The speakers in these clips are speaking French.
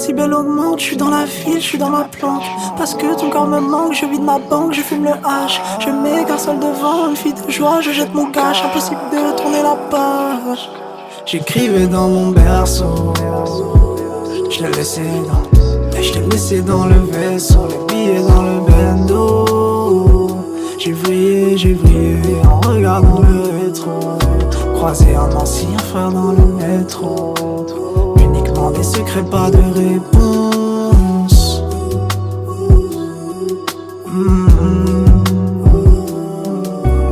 décibels augmentent, je suis dans la ville, je suis dans ma planque. Parce que ton corps me manque, je vide ma banque, je fume le hache. Je m'égare seul devant une fille de joie, je jette mon cash. Impossible de tourner la page. J'écrivais dans mon berceau, je l'ai laissé dans le vaisseau, les billets dans le bendo. J'ai brillé en regardant le rétro. Croisé un ancien frère dans le métro. Uniquement des secrets, pas de réponse.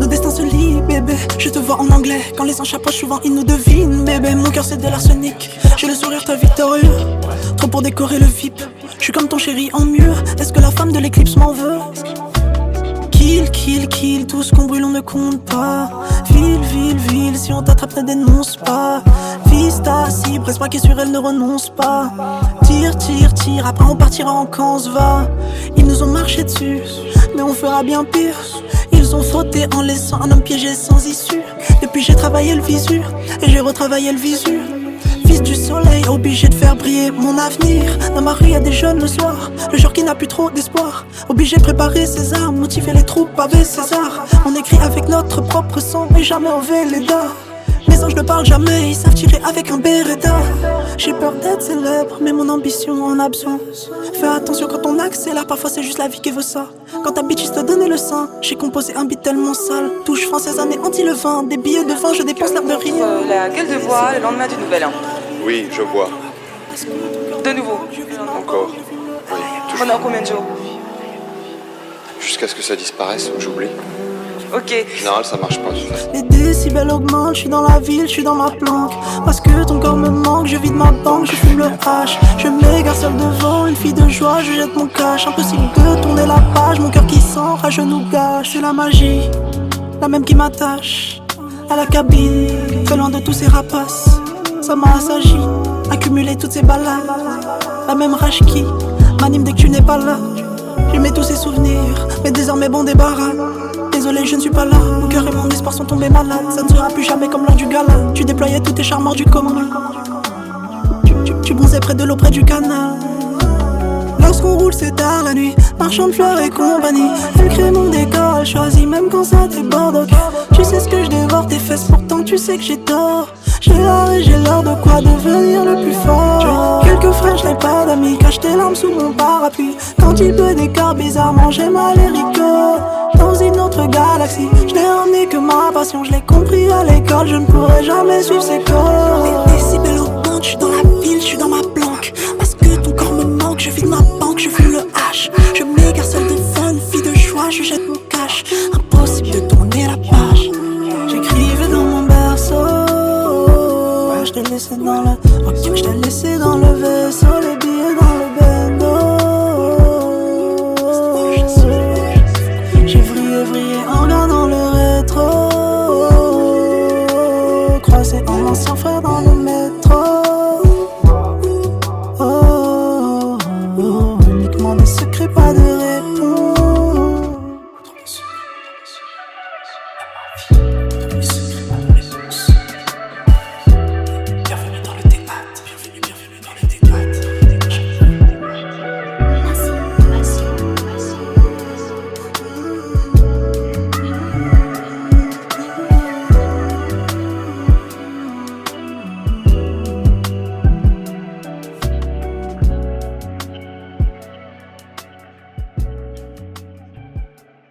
Nos destins se lient, bébé. Je te vois en anglais. Quand les anges approchent, souvent ils nous devinent, bébé. Mon cœur c'est de l'arsenic. J'ai le sourire, toi victorieux. Trop pour décorer le VIP. Je suis comme ton chéri en mieux. Est-ce que la femme de l'éclipse m'en veut? Kill, tout ce qu'on brûle on ne compte pas. Ville, si on t'attrape ne dénonce pas. Vise ta cible, reste braqué sur elle, ne renonce pas. Tire, après on partira en camp, on se va. Ils nous ont marché dessus, mais on fera bien pire. Ils ont fauté en laissant un homme piégé sans issue. Depuis j'ai travaillé le visu, et j'ai retravaillé le visu. Fils du soleil, obligé de faire briller mon avenir. Dans ma rue y'a des jeunes le soir, le genre qui n'a plus trop d'espoir. Obligé de préparer ses armes, motiver les troupes avec César. On écrit avec notre propre sang et jamais au Véleda. Les anges ne parlent jamais, ils savent tirer avec un Beretta. J'ai peur d'être célèbre, mais mon ambition en a besoin. Fais attention quand on accélère, parfois c'est juste la vie qui veut ça. Quand ta bitch te donnait le sein, j'ai composé un beat tellement sale. Touche française anéantit le vin, des billets de vin, je dépense l'air de rien. La gueule de bois, le lendemain du nouvel an. Oui, je vois. De nouveau. Encore. Oui, toujours. Pendant combien de jours? Jusqu'à ce que ça disparaisse ou que j'oublie. Ok. En général, ça marche pas. Les décibels augmentent, je suis dans la ville, je suis dans ma planque. Parce que ton corps me manque, je vide ma banque, je fume le hache. Je m'égare seul devant une fille de joie, je jette mon cash. Impossible de tourner la page, mon cœur qui s'enrage, je nous gâche. C'est la magie, la même qui m'attache à la cabine, très loin de tous ces rapaces. Ça m'a assagi, accumulé toutes ces balades. La même rage qui m'anime dès que tu n'es pas là. J'aimais tous ces souvenirs, mais désormais bon débarras. Désolé, je ne suis pas là. Mon cœur et mon espoir sont tombés malades. Ça ne sera plus jamais comme lors du gala. Tu déployais tous tes charmeurs du commun. Tu bronzais près de l'eau, près du canal. Lorsqu'on roule, c'est tard la nuit. Marchand de fleurs et compagnie. Elle crée mon décor, elle choisit même quand ça déborde. Tu sais ce que je dévore tes fesses, pourtant tu sais que j'ai tort. J'ai l'art et j'ai l'heure de quoi devenir le plus fort. Quelques frères, je n'ai pas d'amis, cache tes larmes sous mon parapluie. Quand il pleut des corps bizarrement, j'ai mal les ricots. Dans une autre galaxie, je n'ai emmené que ma passion. Je l'ai compris à l'école, je ne pourrai jamais suivre ses corps. Les décibels augmentent, je suis dans la ville, je suis dans ma planque. Parce que ton corps me manque, je vide ma banque, je fume le hache. Je m'égare seul devant une fille de joie, je jette mon cash. Impossible de tourner la page. J'écrivais dans mon berceau. Je t'ai laissé dans le, ok, je t'ai laissé dans le vaisseau, les billets dans le bendo. J'ai vrillé en regardant le rétro. Croisé en ancien frère dans le métro. Uniquement des secrets, pas de réponse.